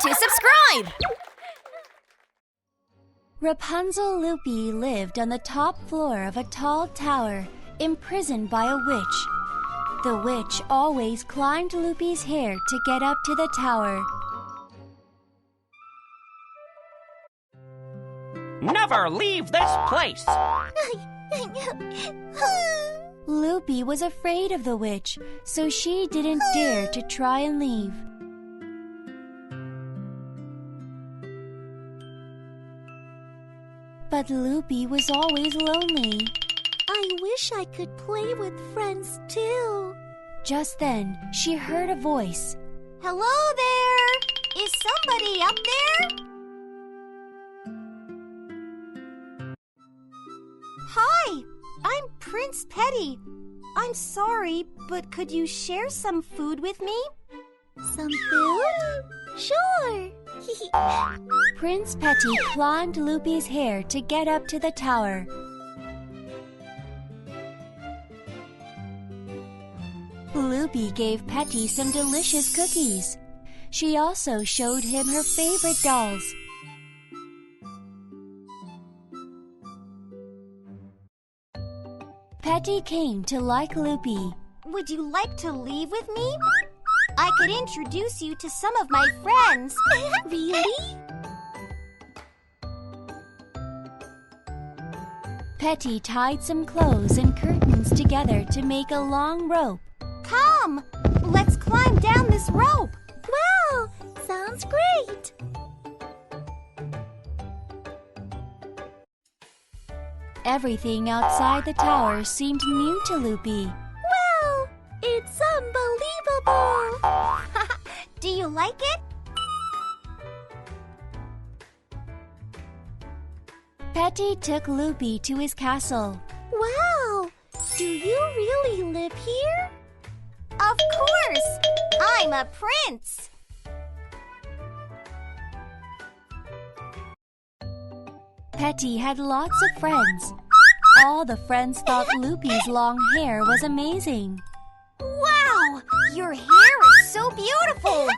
to subscribe! Rapunzel Loopy lived on the top floor of a tall tower, imprisoned by a witch. The witch always climbed Loopy's hair to get up to the tower. Never leave this place! Loopy was afraid of the witch, so she didn't dare to try and leave. But Loopy was always lonely. I wish I could play with friends too. Just then, she heard a voice. Hello there! Is somebody up there? Hi, I'm Prince Petty. I'm sorry, but could you share some food with me? Some food? Sure! Prince Petty climbed Loopy's hair to get up to the tower. Loopy gave Petty some delicious cookies. She also showed him her favorite dolls. Petty came to like Loopy. Would you like to leave with me? I could introduce you to some of my friends. Really? Petty tied some clothes and curtains together to make a long rope. Come, let's climb down this rope. Wow, sounds great. Everything outside the tower seemed new to Loopy. Wow, it's unbelievable. Do you like it? Petty took Loopy to his castle. Wow, do you really live here? Of course, I'm a prince. Petty had lots of friends. All the friends thought Loopy's long hair was amazing. Wow, your hair is so beautiful.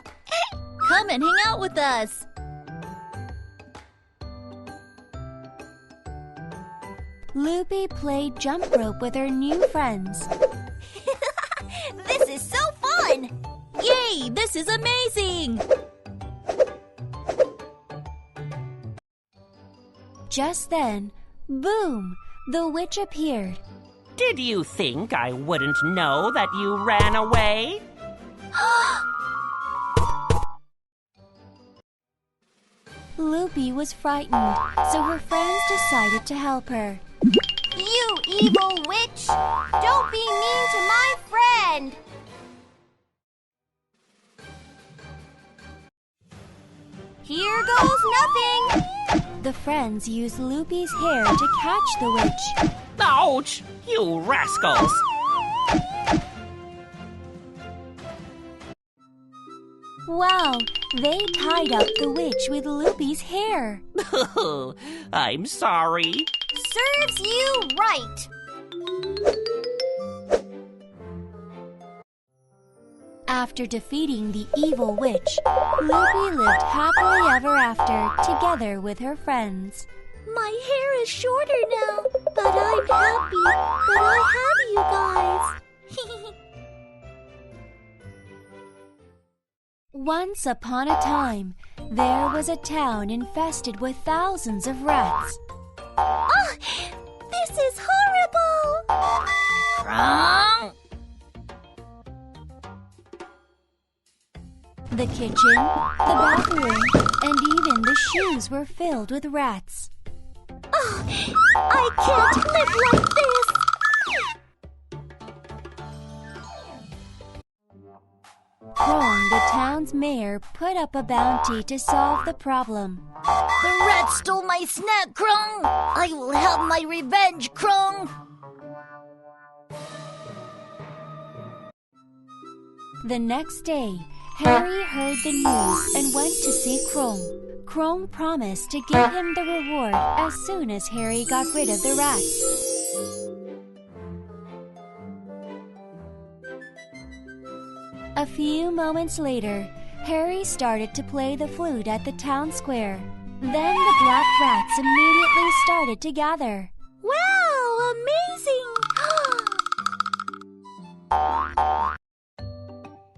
Come and hang out with us! Loopy played jump rope with her new friends. This is so fun! Yay! This is amazing! Just then, boom! The witch appeared. Did you think I wouldn't know that you ran away? Loopy was frightened, so her friends decided to help her. You evil witch! Don't be mean to my friend! Here goes nothing! The friends used Loopy's hair to catch the witch. Ouch! You rascals! Wow! They tied up the witch with Loopy's hair. I'm sorry. Serves you right! After defeating the evil witch, Loopy lived happily ever after, together with her friends. My hair is shorter now, but I'm happy that I have you guys. Once upon a time, there was a town infested with thousands of rats. Oh, this is horrible! Wrong! The kitchen, the bathroom, and even the shoes were filled with rats. Oh, I can't live like this! Krong, the town's mayor, put up a bounty to solve the problem. The rat stole my snack, Krong! I will have my revenge, Krong! The next day, Harry heard the news and went to see Krong. Krong promised to give him the reward as soon as Harry got rid of the rats. A few moments later, Harry started to play the flute at the town square. Then the black rats immediately started to gather. Wow, amazing!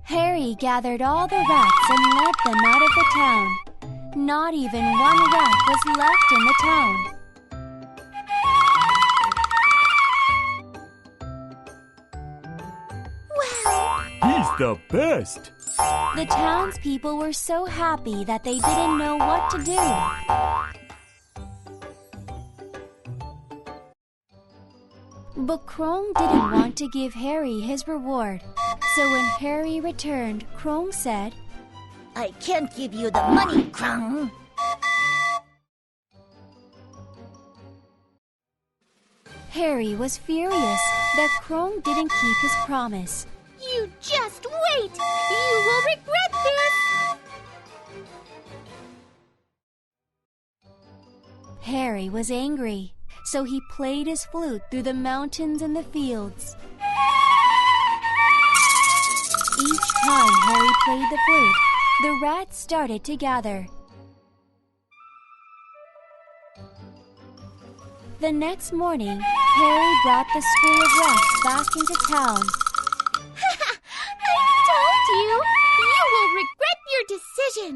Harry gathered all the rats and led them out of the town. Not even one rat was left in the town. He's the best! The townspeople were so happy that they didn't know what to do. But Krong didn't want to give Harry his reward. So when Harry returned, Krong said, I can't give you the money, Krong. Harry was furious that Krong didn't keep his promise. You just wait! You will regret this! Harry was angry, so he played his flute through the mountains and the fields. Each time Harry played the flute, the rats started to gather. The next morning, Harry brought the school of rats back into town. I told you! You will regret your decision!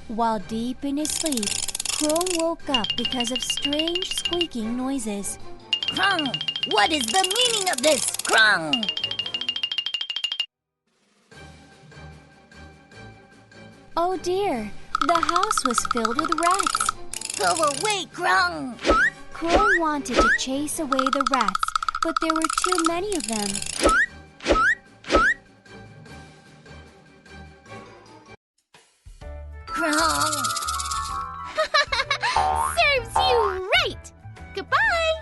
While deep in his sleep, Krong woke up because of strange squeaking noises. Krong, what is the meaning of this, Krong? Oh dear, the house was filled with rats. Go away, Krong. Krong wanted to chase away the rats, but there were too many of them. Krong. Serves you right! Goodbye!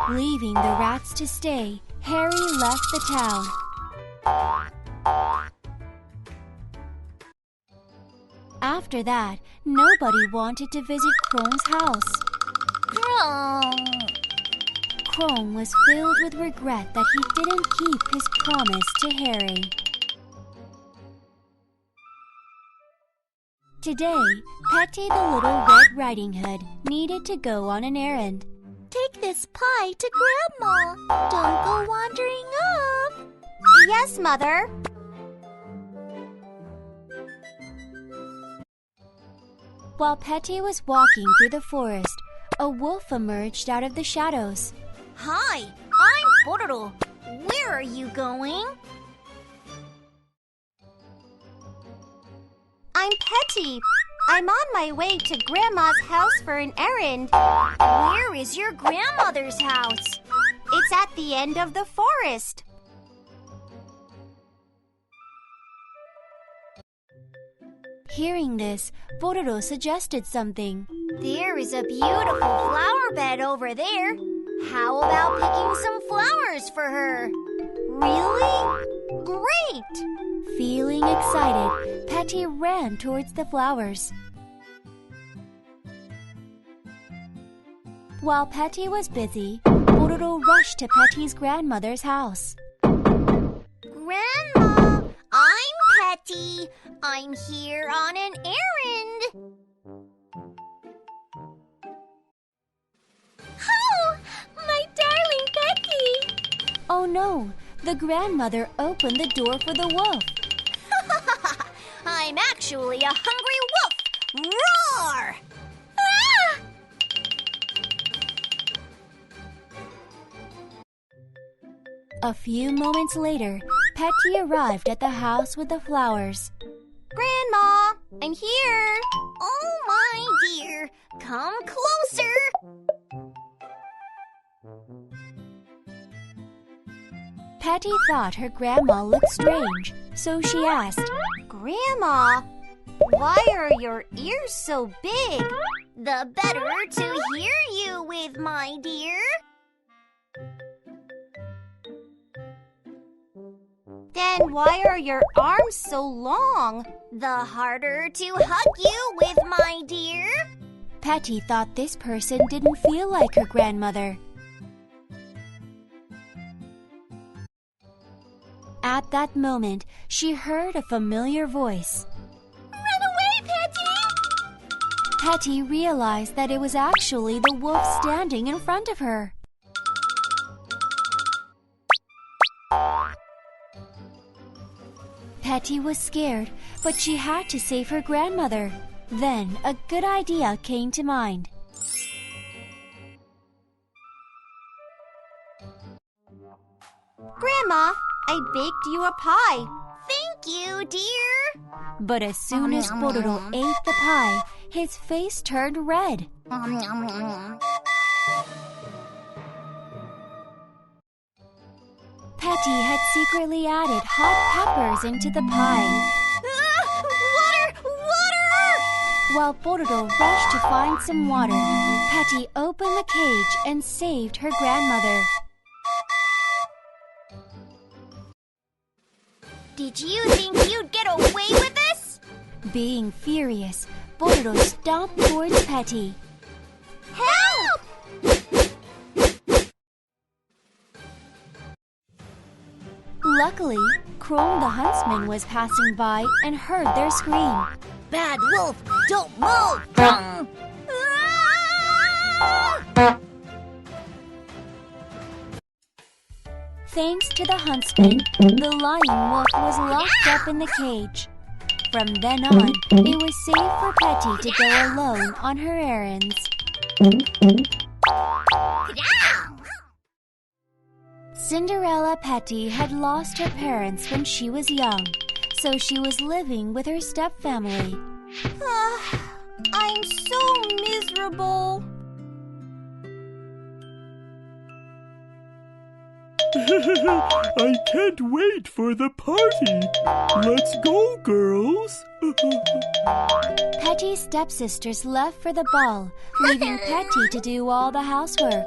Leaving the rats to stay, Harry left the town. After that, nobody wanted to visit Krong's house. Krong. Krong was filled with regret that he didn't keep his promise to Harry. Today, Petty the Little Red Riding Hood needed to go on an errand. Take this pie to Grandma. Don't go wandering off. Yes, Mother. While Petty was walking through the forest, a wolf emerged out of the shadows. Hi, I'm Pororo. Where are you going? I'm Petty. I'm on my way to Grandma's house for an errand. Where is your grandmother's house? It's at the end of the forest. Hearing this, Pororo suggested something. There is a beautiful flower bed over there. How about picking some flowers for her? Really? Great! Feeling excited, Petty ran towards the flowers. While Petty was busy, Pororo rushed to Petty's grandmother's house. Grandma, I'm Petty. I'm here on an errand. Oh, my darling Petty! Oh no, the grandmother opened the door for the wolf. I'm actually a hungry wolf. Roar! Ah! A few moments later, Petty arrived at the house with the flowers. Grandma, I'm here. Oh, my dear. Come closer. Petty thought her grandma looked strange, so she asked, Grandma, why are your ears so big? The better to hear you with, my dear. Then why are your arms so long? The harder to hug you with, my dear. Petty thought this person didn't feel like her grandmother. At that moment, she heard a familiar voice. Run away, Petty! Petty realized that it was actually the wolf standing in front of her. Petty was scared, but she had to save her grandmother. Then a good idea came to mind. Grandma, I baked you a pie. Thank you, dear. But as soon as Pororo ate the pie, his face turned red. Petty had secretly added hot peppers into the pie. Water! While Pororo rushed to find some water, Petty opened the cage and saved her grandmother. Did you think you'd get away with this? Being furious, Pororo stomped towards Petty. Help! Luckily, Krong the huntsman was passing by and heard their scream. Bad wolf, don't move! Krong! Thanks to the huntsman, the lion wolf was locked up in the cage. From then on, it was safe for Petty to go alone on her errands. Cinderella Petty had lost her parents when she was young, so she was living with her stepfamily. I'm so miserable. I can't wait for the party. Let's go, girls. Petty's stepsisters left for the ball, leaving Petty to do all the housework.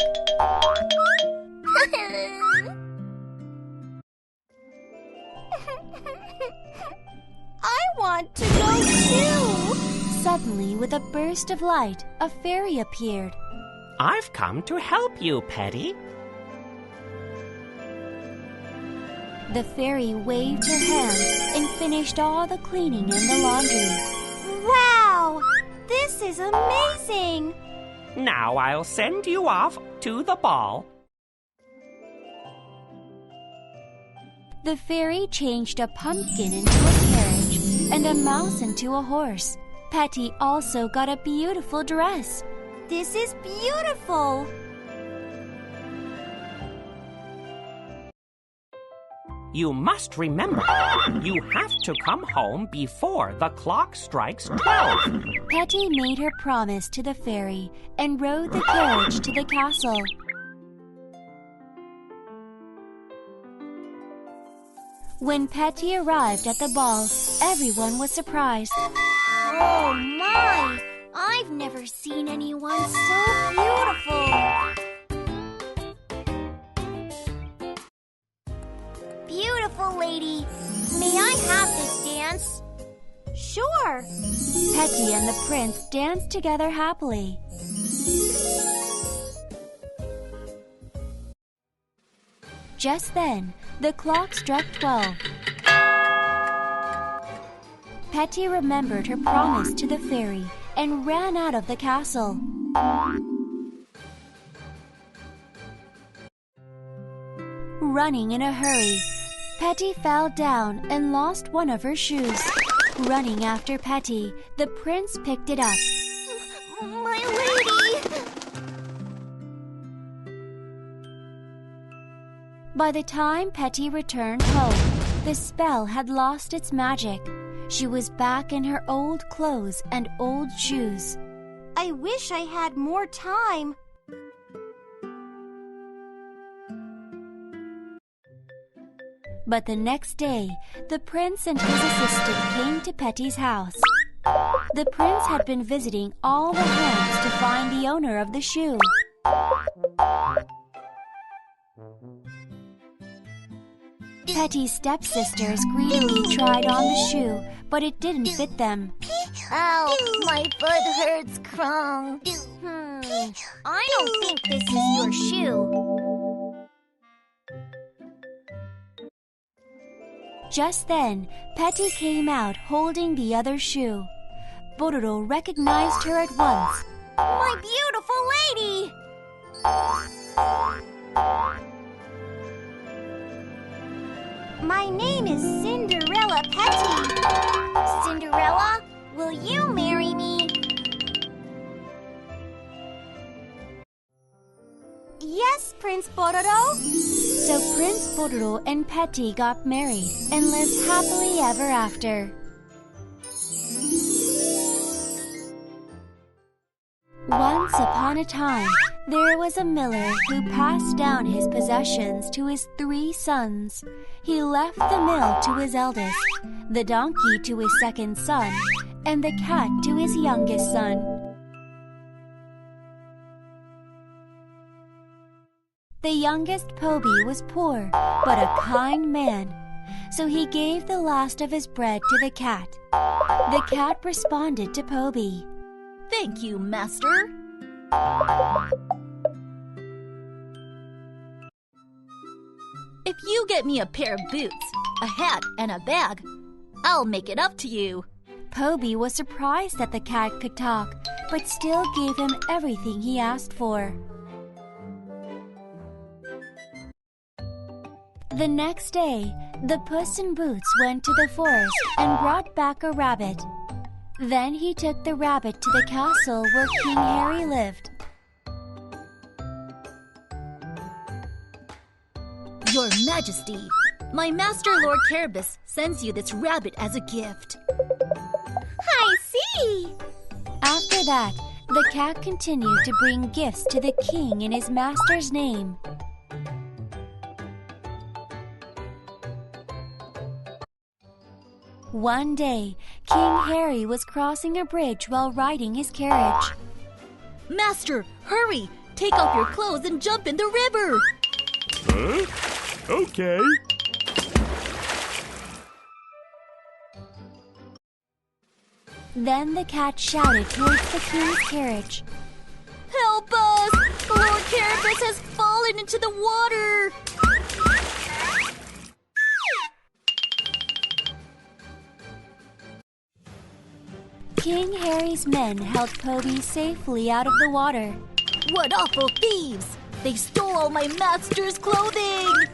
I want to go too. Suddenly, with a burst of light, a fairy appeared. I've come to help you, Petty. The fairy waved her hand and finished all the cleaning and the laundry. Wow! This is amazing! Now I'll send you off to the ball. The fairy changed a pumpkin into a carriage and a mouse into a horse. Petty also got a beautiful dress. This is beautiful! You must remember, you have to come home before the clock strikes 12. Petty made her promise to the fairy and rode the carriage to the castle. When Petty arrived at the ball, everyone was surprised. Oh my! I've never seen anyone so beautiful! Beautiful lady, may I have this dance? Sure! Petty and the prince danced together happily. Just then, the clock struck 12. Petty remembered her promise to the fairy and ran out of the castle. Running in a hurry, Petty fell down and lost one of her shoes. Running after Petty, the prince picked it up. My lady! By the time Petty returned home, the spell had lost its magic. She was back in her old clothes and old shoes. I wish I had more time. But the next day, the prince and his assistant came to Petty's house. The prince had been visiting all the homes to find the owner of the shoe. Petty's stepsisters greedily tried on the shoe, but it didn't fit them. Ow, my foot hurts, Krong. I don't think this is your shoe. Just then, Petty came out holding the other shoe. Pororo recognized her at once. My beautiful lady! My name is Cinderella Petty. Cinderella, will you marry me? Yes, Prince Pororo. So Prince Pororo and Petty got married and lived happily ever after. Once upon a time, there was a miller who passed down his possessions to his 3 sons. He left the mill to his eldest, the donkey to his second son, and the cat to his youngest son. The youngest Poby was poor, but a kind man, so he gave the last of his bread to the cat. The cat responded to Poby. Thank you, Master. If you get me a pair of boots, a hat, and a bag, I'll make it up to you. Poby was surprised that the cat could talk, but still gave him everything he asked for. The next day, the Puss in Boots went to the forest and brought back a rabbit. Then he took the rabbit to the castle where King Harry lived. Your Majesty, my master Lord Carabas sends you this rabbit as a gift. I see. After that, the cat continued to bring gifts to the king in his master's name. One day, King Harry was crossing a bridge while riding his carriage. Master, hurry! Take off your clothes and jump in the river! Huh? Okay. Then the cat shouted towards the king's carriage. Help us! Lord Carabas has fallen into the water! King Harry's men held Poby safely out of the water. What awful thieves! They stole all my master's clothing!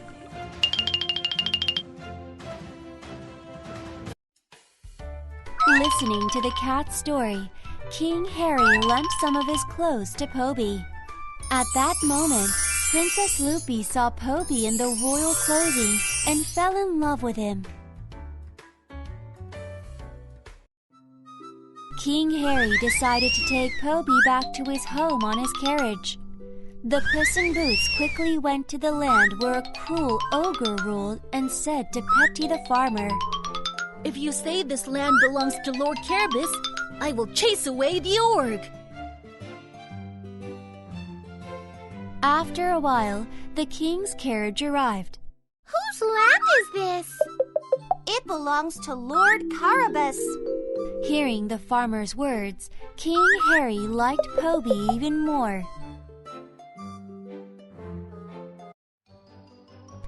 Listening to the cat's story, King Harry lent some of his clothes to Poby. At that moment, Princess Loopy saw Poby in the royal clothing and fell in love with him. King Harry decided to take Poby back to his home on his carriage. The Puss in Boots quickly went to the land where a cruel ogre ruled and said to Petty the farmer, If you say this land belongs to Lord Carabas, I will chase away the orc. After a while, the king's carriage arrived. Whose land is this? It belongs to Lord Carabas. Hearing the farmer's words, King Harry liked Poby even more.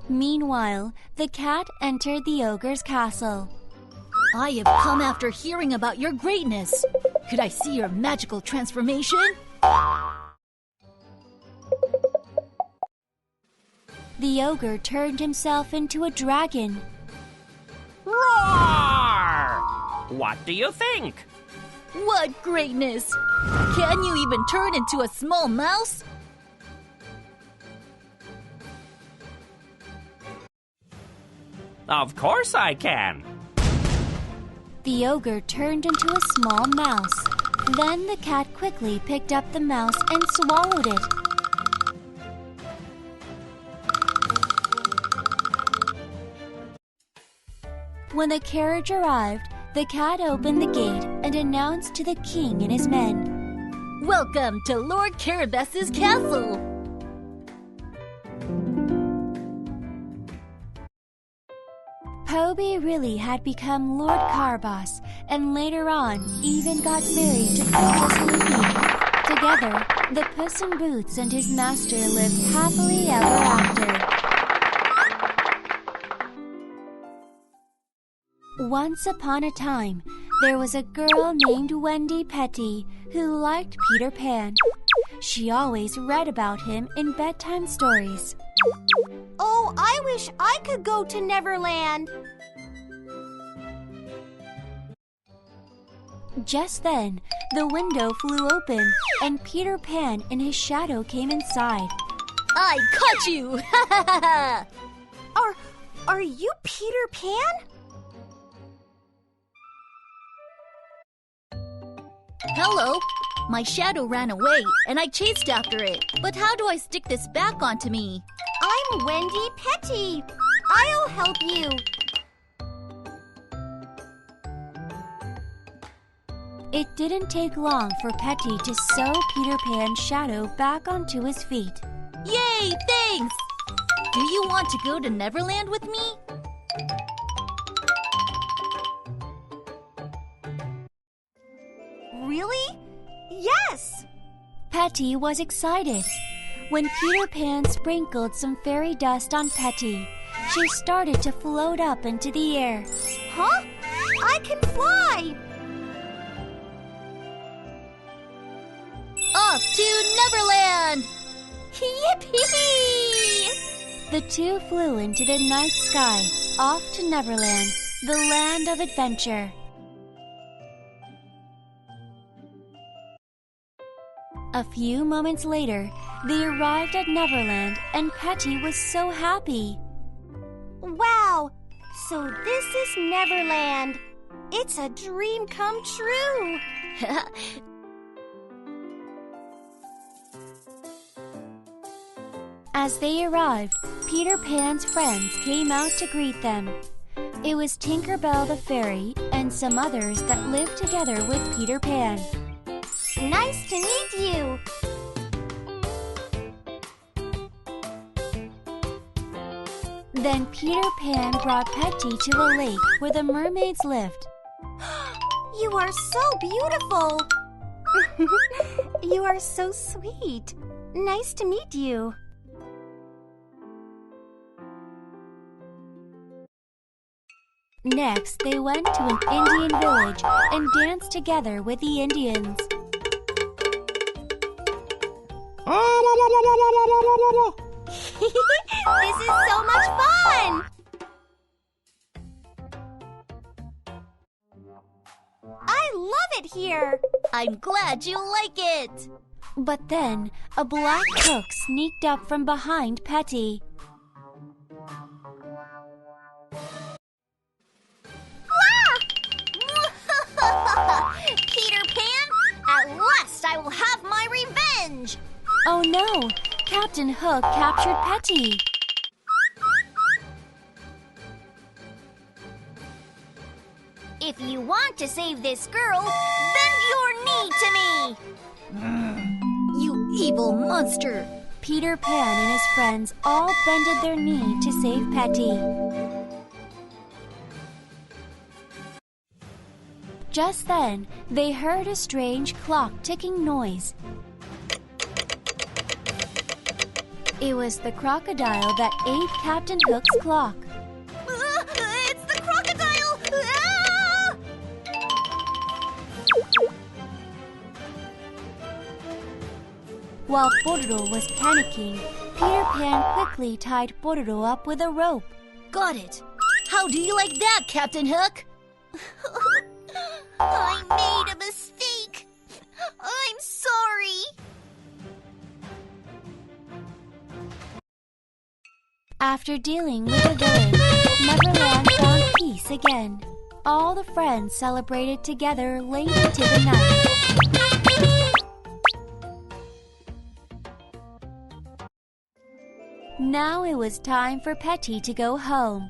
Meanwhile, the cat entered the ogre's castle. I have come after hearing about your greatness. Could I see your magical transformation? The ogre turned himself into a dragon. Roar! What do you think? What greatness! Can you even turn into a small mouse? Of course I can. The ogre turned into a small mouse. Then the cat quickly picked up the mouse and swallowed it. When the carriage arrived, the cat opened the gate and announced to the king and his men, Welcome to Lord Carabas's castle! Poby really had become Lord Carabas and later on even got married to Princess Loopy. Together, the Puss in Boots and his master lived happily ever after. Once upon a time, there was a girl named Wendy Petty who liked Peter Pan. She always read about him in bedtime stories. Oh, I wish I could go to Neverland. Just then, the window flew open and Peter Pan in his shadow came inside. I caught you! Are you Peter Pan? Hello. My shadow ran away and I chased after it. But how do I stick this back onto me? I'm Wendy Petty. I'll help you. It didn't take long for Petty to sew Peter Pan's shadow back onto his feet. Yay, thanks! Do you want to go to Neverland with me? Really? Yes! Petty was excited. When Peter Pan sprinkled some fairy dust on Petty, she started to float up into the air. Huh? I can fly! Off to Neverland! Yippee! The two flew into the night sky, off to Neverland, the land of adventure. A few moments later, they arrived at Neverland and Petty was so happy. Wow! So this is Neverland. It's a dream come true. As they arrived, Peter Pan's friends came out to greet them. It was Tinker Bell the fairy and some others that lived together with Peter Pan. Nice to meet you. Then Peter Pan brought Petty to a lake where the mermaids lived. You are so beautiful. You are so sweet. Nice to meet you. Next, they went to an Indian village and danced together with the Indians. This is so much fun! I love it here! I'm glad you like it! But then, a black cook sneaked up from behind Petty. Peter Pan, at last I will have my revenge! Oh no! Captain Hook captured Petty. If you want to save this girl, bend your knee to me! You evil monster! Peter Pan and his friends all bended their knee to save Petty. Just then, they heard a strange clock-ticking noise. It was the crocodile that ate Captain Hook's clock. It's the crocodile! Ah! While Pororo was panicking, Peter Pan quickly tied Pororo up with a rope. Got it! How do you like that, Captain Hook? I made a mistake. I'm sorry. After dealing with the villain, Neverland found peace again. All the friends celebrated together late into the night. Now it was time for Petty to go home.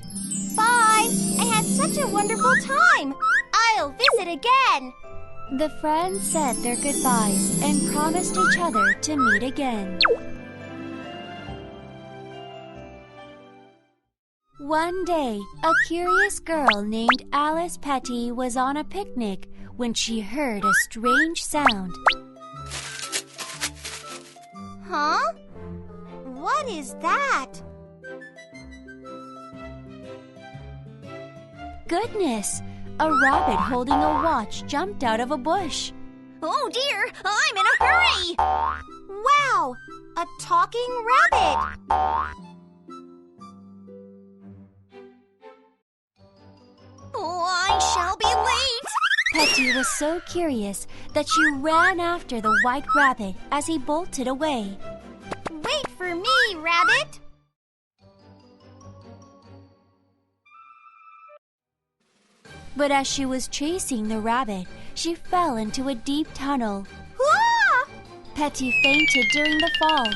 Bye. I had such a wonderful time. I'll visit again. The friends said their goodbyes and promised each other to meet again. One day, a curious girl named Alice Petty was on a picnic when she heard a strange sound. Huh? What is that? Goodness! a rabbit holding a watch jumped out of a bush. Oh dear, I'm in a hurry! Wow, a talking rabbit! Oh, I shall be late! Petty was so curious that she ran after the white rabbit as he bolted away. Wait for me, rabbit! But as she was chasing the rabbit, she fell into a deep tunnel. Ah! Petty fainted during the fall.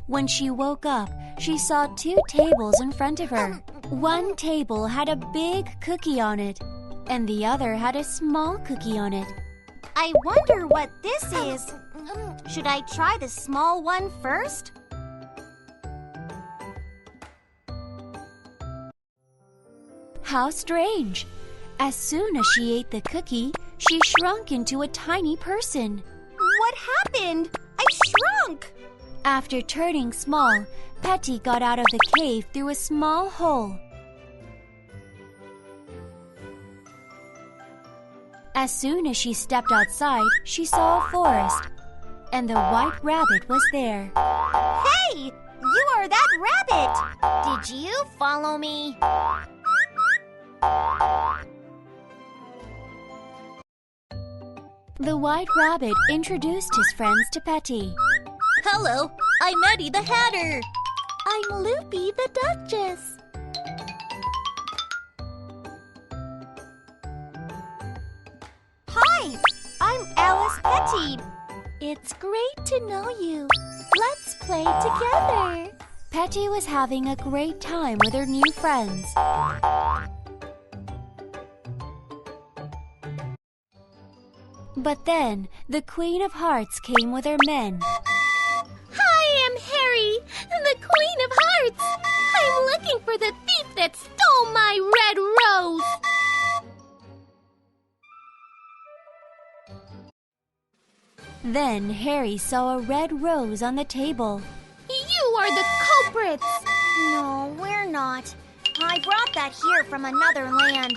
When she woke up, she saw 2 tables in front of her. One table had a big cookie on it, and the other had a small cookie on it. I wonder what this is. Should I try the small one first? How strange! As soon as she ate the cookie, she shrunk into a tiny person. What happened? I shrunk! After turning small, Petty got out of the cave through a small hole. As soon as she stepped outside, she saw a forest, and the white rabbit was there. Hey! You are that rabbit! Did you follow me? The white rabbit introduced his friends to Petty. Hello, I'm Eddie the Hatter. I'm Loopy the Duchess. Hi, I'm Alice Petty. It's great to know you. Let's play together. Petty was having a great time with her new friends. But then, the Queen of Hearts came with her men. I am Harry, the Queen of Hearts. I'm looking for the thief that stole my red rose. Then Harry saw a red rose on the table. You are the culprits. No, we're not. I brought that here from another land.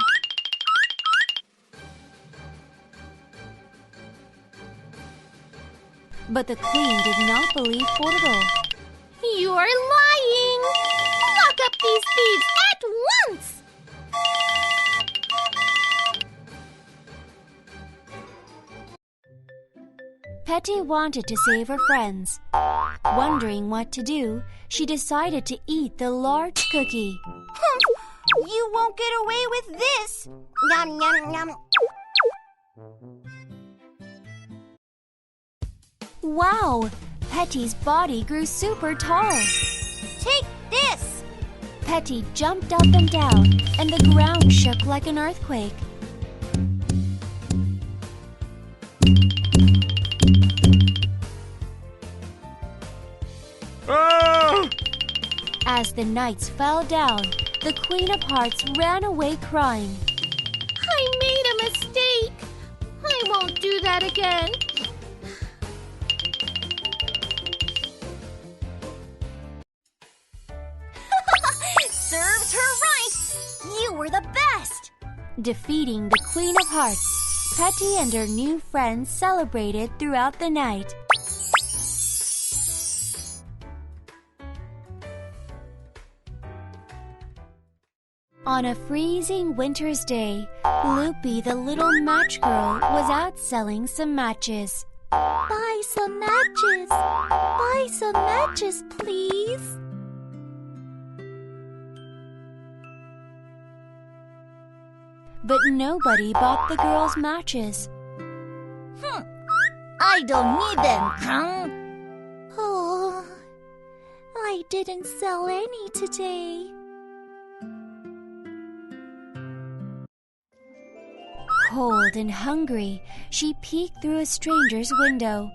But the Queen did not believe Pororo. You are lying. Lock up these thieves at once. Petty wanted to save her friends. Wondering what to do, she decided to eat the large cookie. You won't get away with this. Yum, yum, yum. Wow! Petty's body grew super tall. Take this. Petty jumped up and down, and the ground shook like an earthquake. Ah! As the knights fell down, the Queen of Hearts ran away crying. I made a mistake. I won't do that again. Serves her right. You were the best. Defeating the Queen of Hearts, Petty and her new friends celebrated throughout the night. On a freezing winter's day, Loopy the little match girl was out selling some matches. Buy some matches. Buy some matches, please. But nobody bought the girl's matches. I don't need them, huh? Oh, I didn't sell any today. Cold and hungry, she peeked through a stranger's window.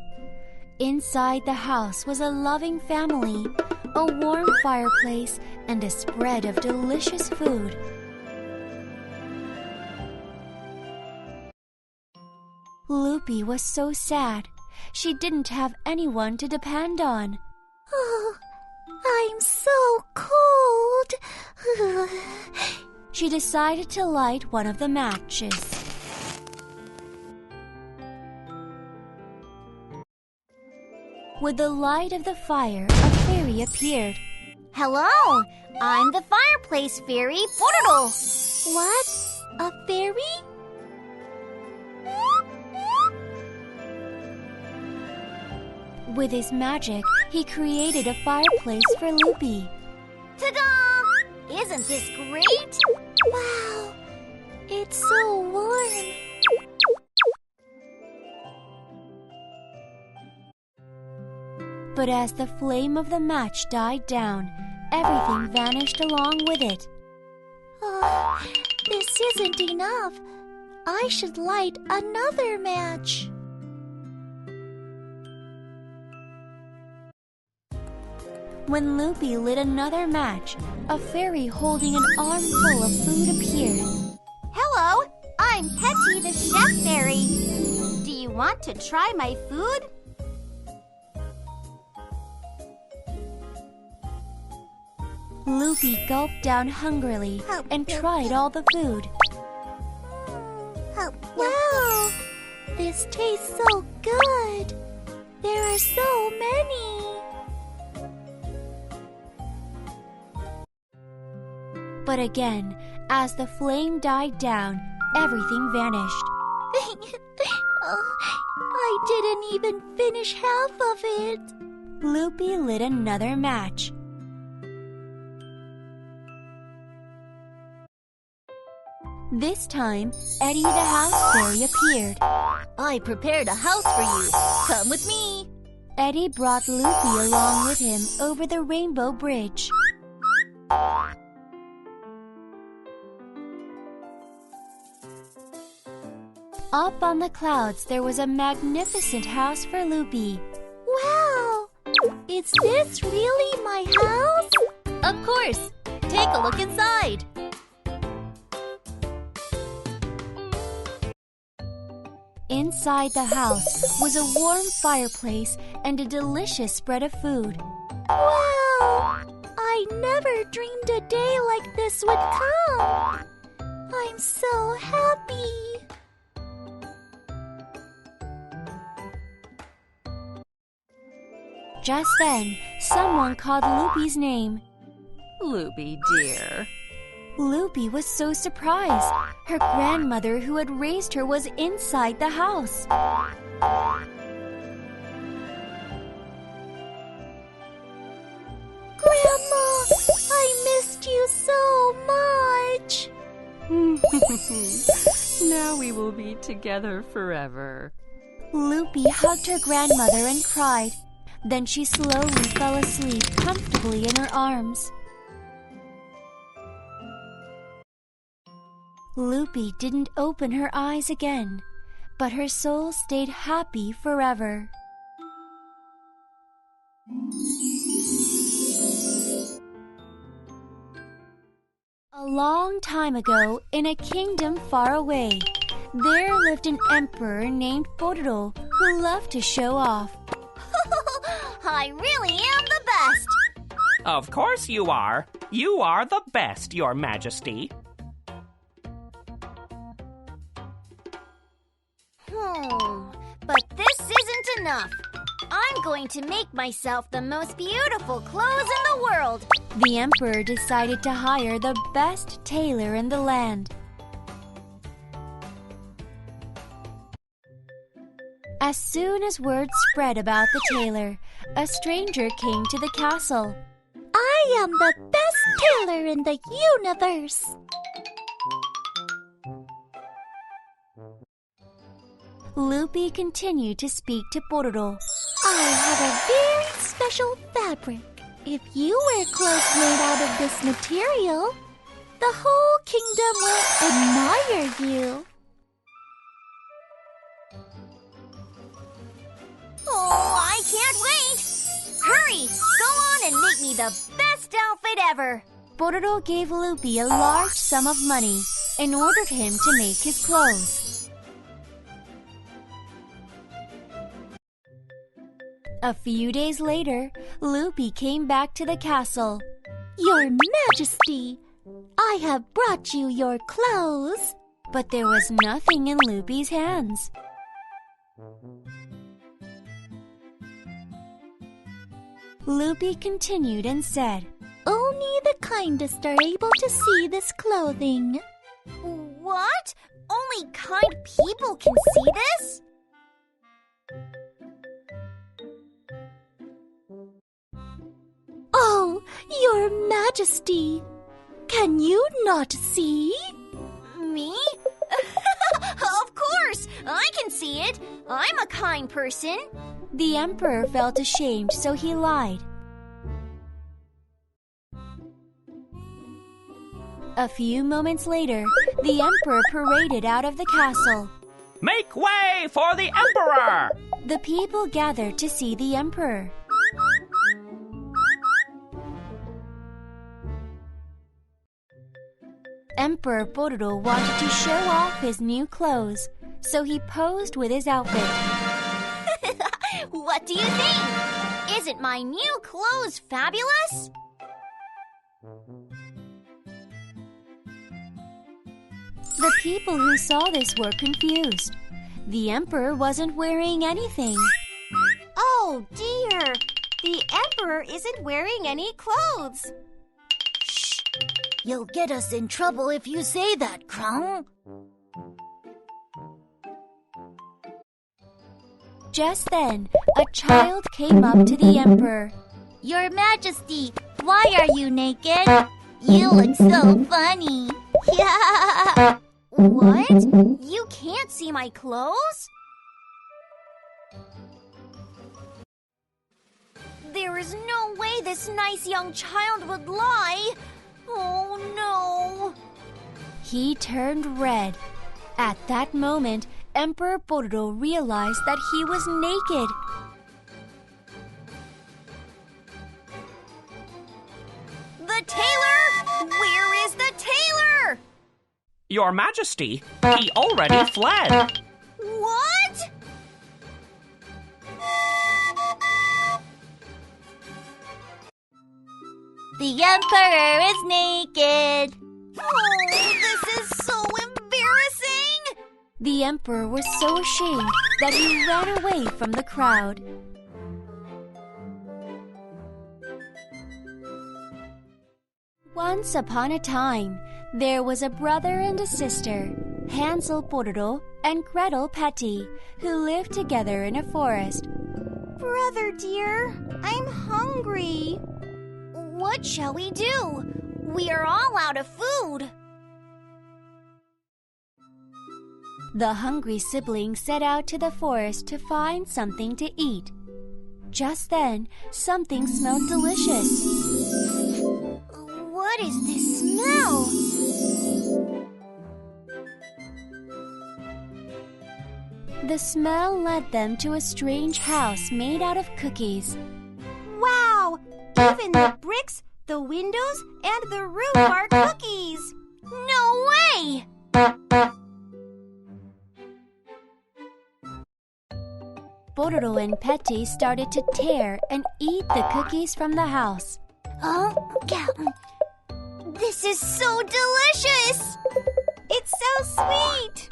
Inside the house was a loving family, a warm fireplace, and a spread of delicious food. Loopy was so sad. She didn't have anyone to depend on. Oh, I'm so cold. She decided to light one of the matches. With the light of the fire, a fairy appeared. Hello, I'm the fireplace fairy, Pororo. What? A fairy? With his magic, he created a fireplace for Loopy. Ta-da! Isn't this great? Wow, it's so warm. But as the flame of the match died down, everything vanished along with it. Oh, this isn't enough. I should light another match. When Loopy lit another match, a fairy holding an armful of food appeared. Hello, I'm Petty the chef fairy. Do you want to try my food? Loopy gulped down hungrily and tried all the food. Wow, this tastes so good. There are so many. But again, as the flame died down, everything vanished. Oh, I didn't even finish half of it. Loopy lit another match. This time, Eddie the house fairy appeared. I prepared a house for you. Come with me. Eddie brought Loopy along with him over the rainbow bridge. Up on the clouds, there was a magnificent house for Loopy. Wow! Is this really my house? Of course. Take a look inside. Inside the house was a warm fireplace and a delicious spread of food. Wow! I never dreamed a day like this would come. I'm so happy. Just then, someone called Loopy's name. Loopy, dear. Loopy was so surprised. Her grandmother who had raised her was inside the house. Grandma, I missed you so much. Now we will be together forever. Loopy hugged her grandmother and cried. Then she slowly fell asleep comfortably in her arms. Loopy didn't open her eyes again, but her soul stayed happy forever. A long time ago, in a kingdom far away, there lived an emperor named Pororo who loved to show off. I really am the best. Of course you are. You are the best, Your Majesty. But this isn't enough. I'm going to make myself the most beautiful clothes in the world. The emperor decided to hire the best tailor in the land. As soon as word spread about the tailor, a stranger came to the castle. I am the best tailor in the universe. Loopy continued to speak to Pororo. I have a very special fabric. If you wear clothes made out of this material, the whole kingdom will admire you. Oh, I can't wait! Hurry, go on and make me the best outfit ever. Pororo gave Loopy a large sum of money and ordered him to make his clothes. A few days later, Loopy came back to the castle. Your Majesty, I have brought you your clothes. But there was nothing in Loopy's hands. Loopy continued and said, Only the kindest are able to see this clothing. What? Only kind people can see this? Oh, Your Majesty, can you not see? Me? Of course! I can see it. I'm a kind person. The emperor felt ashamed, so he lied. A few moments later, the emperor paraded out of the castle. Make way for the emperor! The people gathered to see the emperor. Emperor Pororo wanted to show off his new clothes, so he posed with his outfit. What do you think? Isn't my new clothes fabulous? The people who saw this were confused. The emperor wasn't wearing anything. Oh dear! The emperor isn't wearing any clothes. Shh! You'll get us in trouble if you say that, Krong. Just then, a child came up to the emperor. Your Majesty, why are you naked? You look so funny. Yeah. What? You can't see my clothes? There is no way this nice young child would lie. Oh no. He turned red. At that moment, Emperor Pororo realized that he was naked. The tailor! Where is the tailor? Your Majesty, he already fled. What? The emperor is naked. Oh, this is so embarrassing! The emperor was so ashamed that he ran away from the crowd. Once upon a time, there was a brother and a sister, Hansel Pororo and Gretel Petty, who lived together in a forest. Brother dear, I'm hungry. What shall we do? We are all out of food. The hungry siblings set out to the forest to find something to eat. Just then, something smelled delicious. What is this smell? The smell led them to a strange house made out of cookies. Wow! Even the bricks, the windows, and the roof are cookies! No way! Pororo and Petty started to tear and eat the cookies from the house. Oh, this is so delicious! It's so sweet!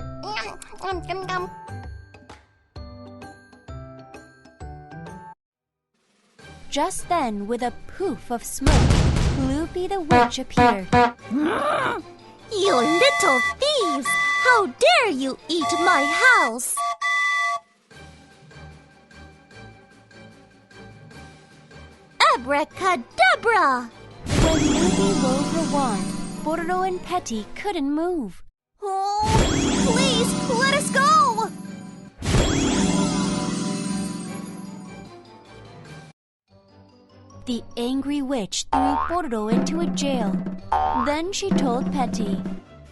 Just then, with a poof of smoke, Loopy the witch appeared. You little thieves! How dare you eat my house? Abracadabra! When Loopy wove her wand, Pororo and Petty couldn't move. Oh, please, let us go! The angry witch threw Pororo into a jail. Then she told Petty,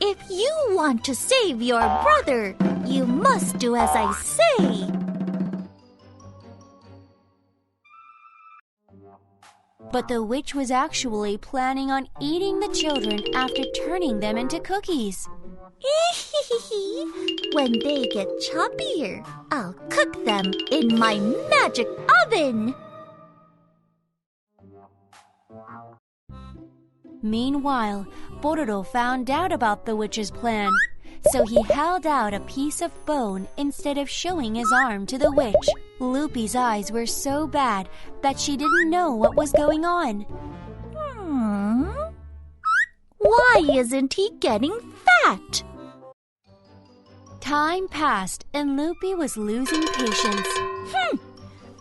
If you want to save your brother, you must do as I say. but the witch was actually planning on eating the children after turning them into cookies. When they get choppier, I'll cook them in my magic oven. Meanwhile, Pororo found out about the witch's plan, so he held out a piece of bone instead of showing his arm to the witch. Loopy's eyes were so bad that she didn't know what was going on. Why isn't he getting fat? Time passed and Loopy was losing patience.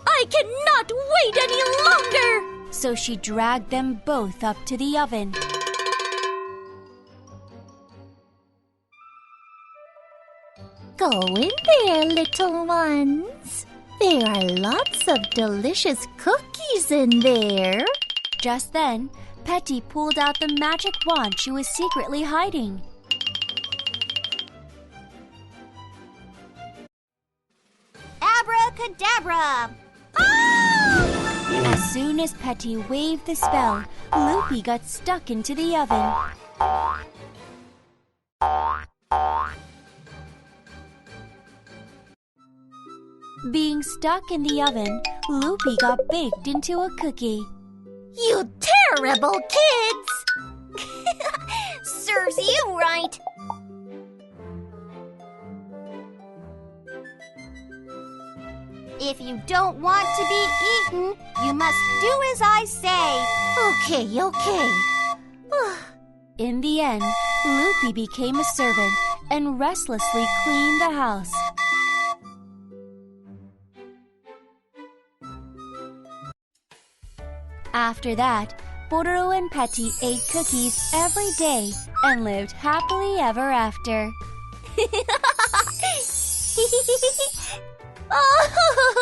I cannot wait any longer! So she dragged them both up to the oven. Go in there, little ones. There are lots of delicious cookies in there. Just then, Petty pulled out the magic wand she was secretly hiding. Abracadabra! As soon as Petty waved the spell, Loopy got stuck into the oven. Being stuck in the oven, Loopy got baked into a cookie. You terrible kids! Serves you right. If you don't want to be eaten, you must do as I say. Okay. In the end, Loopy became a servant and restlessly cleaned the house. After that, Pororo and Petty ate cookies every day and lived happily ever after. Oh,